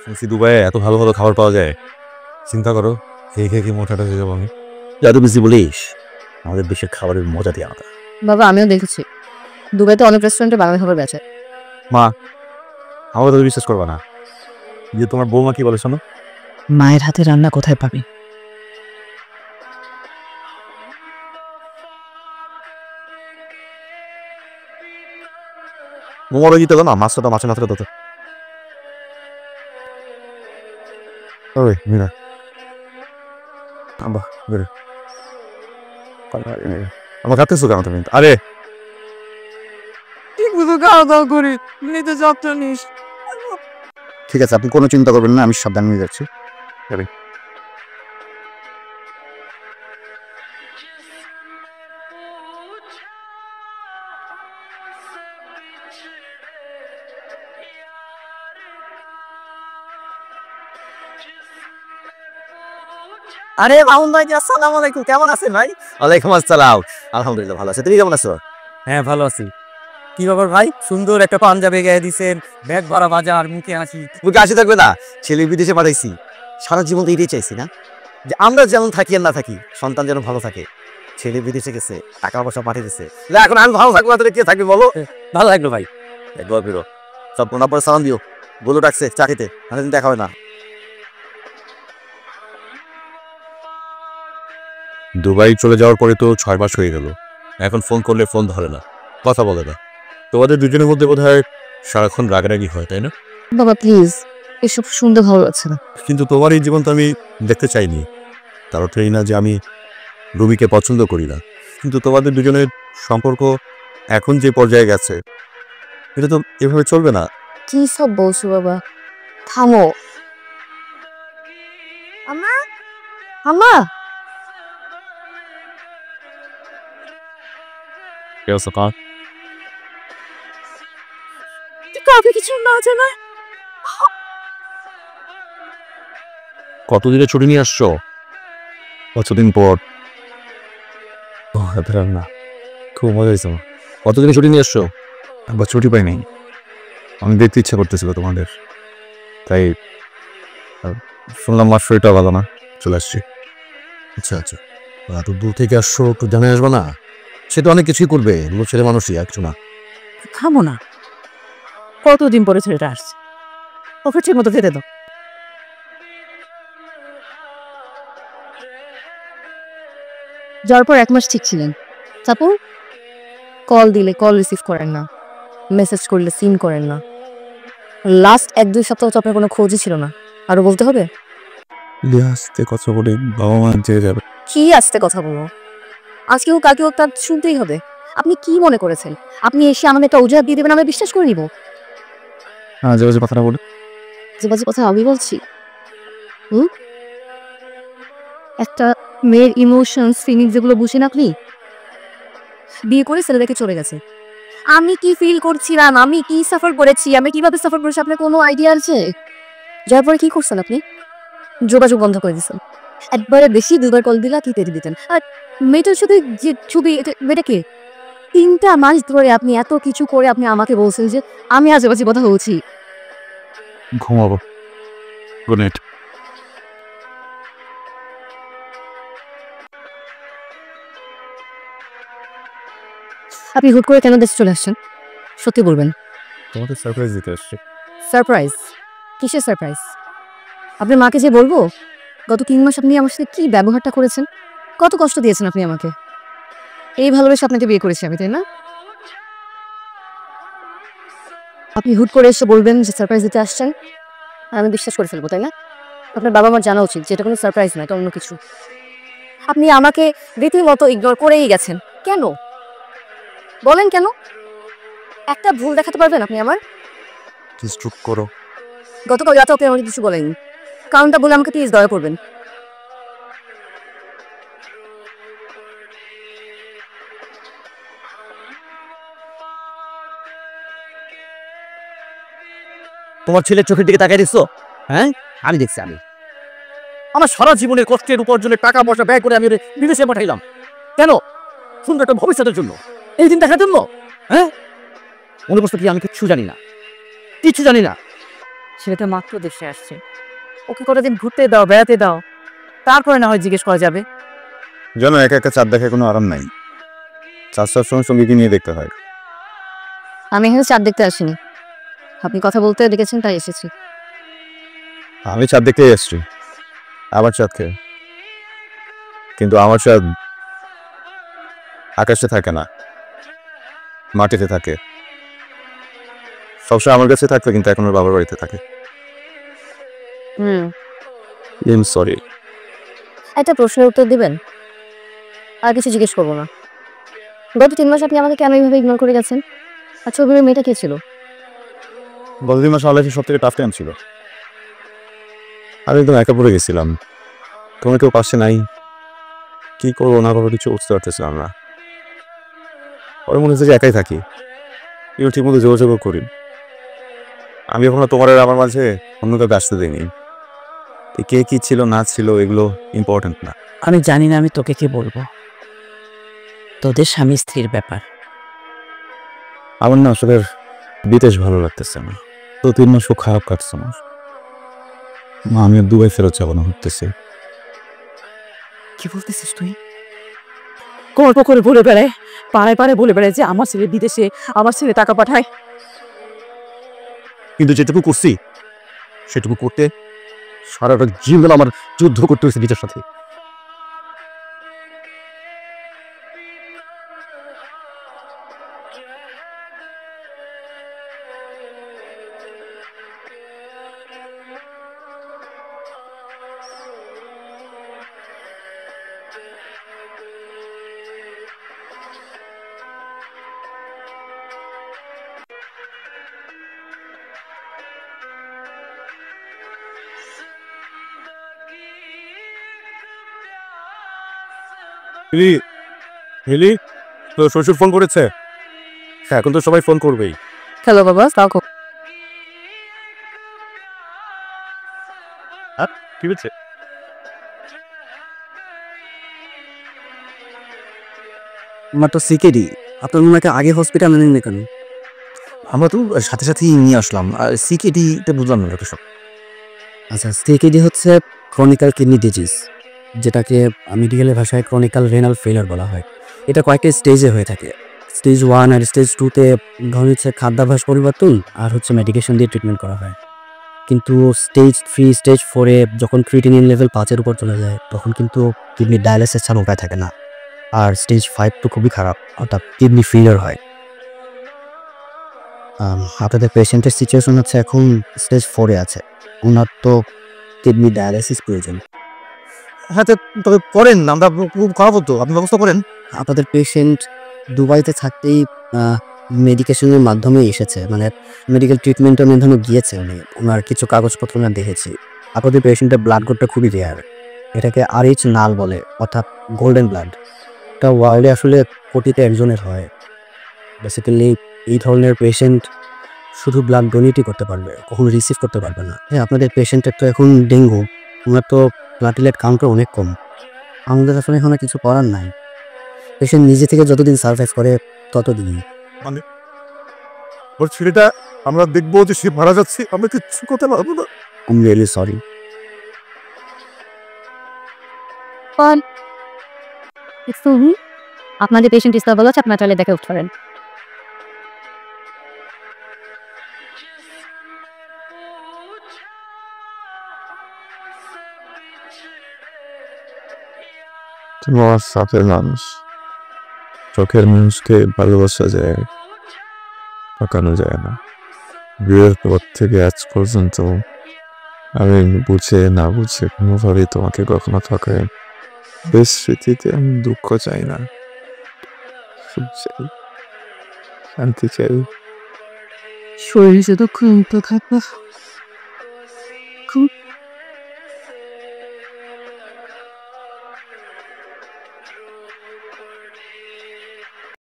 দুবাইয়ে এত ভালো ভালো খাবার পাওয়া যায়, চিন্তা করো খেয়ে খেয়ে কি মোটাটা হয়ে যাবো আমি। যাদু বেশি বলিস, আমাদের দেশের খাবারের মজাটি আলাদা। বাবা আমিও দেখেছি দুবাইতে অনেক রেস্টুরেন্টে বাঙালি খাবার বেচে। মা আমাকে তো বিশ্বাস করবা না, যে তোমার বৌমা কি বলে শোনো। মায়ের হাতে রান্না কোথায় পাবি? মোমোটা দিতে না, মাছটা মাছের মাথাটা দিতে। ওই মিনা আব্বা বেরো, আমার কাছে কেন তুমি? আরে খাওয়া দাওয়া করি, নিজে যত্ন নিস। ঠিক আছে, আপনি কোনো চিন্তা করবেন না, আমি সাবধান নিয়ে যাচ্ছি। আরে মামুন ভাই আসসালামু আলাইকুম, কেমন আছেন ভাই? ওয়ালাইকুম আসসালাম, আলহামদুলিল্লাহ ভালো আছে। তুমি কেমন আছো? হ্যাঁ ভালো আছি। কি ব্যাপার ভাই, সুন্দর একটা পাঞ্জাবি গায়ে দিছেন, ব্যাগ ভরা বাজার, মুখে হাসি। মুখে হাসি থাকবে না, ছেলে বিদেশে পাঠাইছি, সারা জীবন তো এটাই চাইছি না, যে আমরা যেমন থাকি আর না থাকি সন্তান যেন ভালো থাকে। ছেলে বিদেশে গেছে, টাকা পয়সা পাঠিয়ে দিচ্ছে, এখন আমি ভালো থাকবো না তাহলে কে থাকবে বলো? ভালো লাগলো ভাই। একবার ফিরো, সব কোনা পরে সালাম দিও, বলো ডাকছে চাকরিতে, অনেকদিন দেখা হয় না। দুবাই চলে যাওয়ার পরে তো 6 মাস হয়ে গেল, এখন ফোন করলে ফোন ধরে না, কথা বলে না। তোমাদের দুজনের মধ্যে বোধহয় সারাক্ষণ রাগারাগি হয়, তাই না? বাবা প্লিজ এসব শুনতে ভালো লাগছে না। কিন্তু তোমার এই জীবন তো আমি দেখতে চাইনি, তার অর্থ এই না যে আমি রুবিকে পছন্দ করি না, কিন্তু তোমাদের দুজনের সম্পর্ক এখন যে পর্যায়ে গেছে এটা তো এভাবে চলবে না। কি সব বলছো বাবা, থামো। আমা আমা কাউকে কিছু না জানা। কতদিনে ছুটি নিয়ে আসছো? কতদিন পর? না, খুব মজা হয়েছে। কতদিনে ছুটি নিয়ে আসছো? একবার ছুটি পাই নাই, আমি দেখতে ইচ্ছা করতেছিল তোমাদের, তাই শুনলাম মার শরীরটা ভালো না, চলে আসছি। আচ্ছা আচ্ছা, এত দূর থেকে আসছো, একটু জানাই আসবো না? সে তো অনেক কিছুই করবে, ছেলে মানুষই, একটু না। থামো না, কতদিন পরে ছেলেটা আসছে, ওকে ঠিক মতো খেতে দাও। যাওয়ার পর 1 মাস ঠিক ছিলেন, তারপর কল দিলে কল রিসিভ করেন না, মেসেজ করলে সিন করেন না, লাস্ট 1-2 সপ্তাহ তো আপনার কোনো খোঁজই ছিল না। আরো বলতে হবে? আস্তে কথা বলে বাবা মা যে যাবে। কি আস্তে কথা বলো, আজকেও কালকেও তার শুনতেই হবে। আপনি কি মনে করেছেন আপনি এসে আমাদের একটা অজুহাত দিয়ে দেবেন আমরা বিশ্বাস করে নিব? যে বাজে কথাটা বলে। যে বাজে কথা আমি বলছি? একটা মেয়ের ইমোশনস ফিলিংস যেগুলো বুঝেন আপনি, বিয়ে করে ছেলে দেখে চলে গেছে। আমি কি ফিল করছিলাম, আমি কি সাফার করেছি, আমি কিভাবে সাফার করেছি, আপনার কোনো আইডিয়া আছে? যার পরে কি করছেন আপনি? যোগাযোগ বন্ধ করে দিচ্ছেন, একবারে বেশি 2বার কল দিলা কি তেড়ে দিতেন। আর মেয়েটার সাথে যে ছবি, এটা কে? 3টা মাস ধরে আপনি এত কিছু করে আপনি আমাকে বলছেন যে আমি আজেবাজে কথা বলছি। ঘুমাবো, গুড নাইট। আপনি হুট করে কেন দেশে চলে আসছেন সত্যি বলবেন? তোমাকে সারপ্রাইজ দিতে আসছি। সারপ্রাইজ? কিসের সারপ্রাইজ? আপনার মাকে যে বলবো গত 3 মাস আপনি আমার সাথে কি ব্যবহারটা করেছেন, কত কষ্ট দিয়েছেন আপনি আমাকে। এই ভালোবেসে আপনাকে বিয়ে করেছি আমি, তাই না? আপনি হুট করে এসে বলবেন যে সারপ্রাইজ দিতে আসছেন, আর আমি বিশ্বাস করে ফেলবো, তাই না? আপনার বাবা মার জানা উচিত যে এটা কোনো সারপ্রাইজ না, এটা অন্য কিছু। আপনি আমাকে রীতিমতো ইগনোর করেই গেছেন কেন বলেন? কেন? একটা ভুল দেখাতে পারবেন আপনি আমার? প্লিজ চুপ করো। গতকাল রাতে আপনি আমাকে কিছু বলেননি, কারণটা বলে আমাকে প্লিজ দয়া করবেন। তোমার ছেলের চোখের দিকে তাকাই দিচ্ছ? হ্যাঁ, আমি দেখছি। আমি আমার সারা জীবনের কষ্টের উপার্জনের টাকা পয়সা ব্যয় করে আমি বিদেশে পাঠাইলাম, কেন? সুন্দর একটা ভবিষ্যতের জন্য, এই দিন দেখার জন্য। হ্যাঁ, মনে করছো কি আমি কিচ্ছু জানি না? কিচ্ছু জানি না? ছেলেটা মাত্র দেশে আসছে, ওকে কতদিন ঘুরতে দাও, বেড়াতে দাও, তারপরে না হয় জিজ্ঞেস করা যাবে। জানো, একা একা চাঁদ দেখায় কোনো আরাম নাই। চাঁদ সবসময় সঙ্গীকে নিয়ে দেখতে হয়। আমি এখানে চাঁদ দেখতে আসিনি, আপনি কথা বলতে ডেকেছেন তাই এসেছি। আমি চাঁদ দেখতেই এসছি, আমার চাঁদ খেয়ে। কিন্তু আমার চাঁদ আকাশে থাকে না, মাটিতে থাকে। সবসময় আমার কাছে থাকতো, কিন্তু এখন ওর বাবার বাড়িতে থাকে। সরি। একটা প্রশ্নের উত্তর দিবেন, আর কিছু জিজ্ঞেস করবো না। গত 3 মাস আপনি আমাকে কেন এইভাবে ইগনোর করে গেছেন? আর ছবির মেয়েটা কে ছিল? গত 2 মাস আমার লাইফে সব থেকে টাফ টাইম ছিল। আমি একদম একা পড়ে গেছিলাম, তোমার কেউ পাশে নাই। কি করবো না করবো কিছু বুঝতে পারতেছিলাম না। পরে মনে হচ্ছে যে একাই থাকি, কিন্তু ঠিক মতো যোগাযোগও করি। আমি এখনো তোমার আর আমার মাঝে অন্য কাউকে আসতে দিইনি। কে কি ছিল না ছিল এগুলো ইম্পর্টেন্ট না। আমি জানি না আমি তোকে কি বলবো, তোদের স্বামী স্ত্রীর ব্যাপার। আমার না আসলে বিদেশ ভালো লাগতেছে না, তো 3 মাস খুব খারাপ কাটছে আমার। মা, আমি আর দুবাই ফেরত যাবো না হতেছে। কি বলতেছিস তুই? গল্প করে বলে বেড়ায়, পাড়ায় পাড়ায় বলে বেড়ায় যে আমার ছেলে বিদেশে, আমার ছেলে টাকা পাঠায়। কিন্তু যেটুকু করছি সেটুকু করতে সারাটা জীবন আমার যুদ্ধ করতে হয়েছে নিজের সাথে। হিলি, হিলি, তোর শ্বশুর ফোন করেছে? হ্যাঁ, এখন তো সবাই ফোন করবেই। হ্যালো বাবা, তাও কি বলছে? আমার তো সিকেডি, আপনার ওনাকে আগে হসপিটালে নেন না কেন? আমরা তো সাথে সাথেই নিয়ে আসলাম। আর সিকেডিটা বুঝলাম না সব। আচ্ছা, সিকেডি হচ্ছে ক্রনিক্যাল কিডনি ডিজিজ, যেটাকে মেডিকেলের ভাষায় ক্রনিক্যাল রেনাল ফেলার বলা হয়। এটা কয়েকটা স্টেজে হয়ে থাকে। স্টেজ 1 আর স্টেজ 2-তে ধরুন হচ্ছে খাদ্যাভ্যাস পরিবর্তন আর হচ্ছে মেডিকেশন দিয়ে ট্রিটমেন্ট করা হয়। কিন্তু স্টেজ 3, স্টেজ 4-এ যখন ক্রিটিনিন লেভেল 5-এর উপর চলে যায়, তখন কিন্তু কিডনি ডায়ালিসিস ছাড়া উপায় থাকে না। আর স্টেজ 5 তো খুবই খারাপ, অর্থাৎ কিডনি ফেলিয়ার হয়। আপনাদের পেশেন্টের সিচুয়েশন হচ্ছে এখন স্টেজ 4-এ আছে, ওনার তো কিডনি ডায়ালিসিস প্রয়োজন। হ্যাঁ, তবে করেন, আমরা খুব খারাপ হতো, আপনি ব্যবস্থা করেন। আপনাদের পেশেন্ট দুবাইতে থাকতেই মেডিকেশনের মাধ্যমে এসেছে, মানে মেডিকেল ট্রিটমেন্টের মাধ্যমে গিয়েছে উনি। ওনার কিছু কাগজপত্র না দেখেছি। আপনাদের পেশেন্টের ব্লাড গ্রুপটা খুবই রেয়ার, এটাকে RH নাল বলে, অর্থাৎ গোল্ডেন ব্লাড। এটা ওয়ার্ল্ডে আসলে কোটিতে একজনের হয়। বেসিক্যালি এই ধরনের পেশেন্ট শুধু ব্লাড ডোনেটই করতে পারবে, কখনো রিসিভ করতে পারবে না। হ্যাঁ, আপনাদের পেশেন্টের তো এখন ডেঙ্গু, ওনার তো প্লাটিলেট কাউন্টটা অনেক কম। আমাদের আসলে এখানে কিছু করার নাই। পেশেন্ট নিজে থেকে যতদিন সার্ভাইভ করে ততদিনই। মানে ওর ছেলেটা আমরা দেখবো যে সে মারা যাচ্ছে, আমরা কিচ্ছু করতে পারবো না। I am really sorry. আপনাদের পেশেন্ট ইস্তার ভালো আছে, আপনার চাইলে দেখে উঠতে পারেন। তোমার সাথে মানুষ, চোখের মানুষকে ভালোবাসা যায়, পাকানো যায় না। বিয়ের পর থেকে আজ পর্যন্ত আমি বুঝে না বুঝে কোনোভাবেই তোমাকে কখনো ঠকাই। বেশ স্মৃতিতে আমি দুঃখ চাই না, সুখ চাই, শান্তি চাই। শরীরে যতক্ষণ তো থাকবো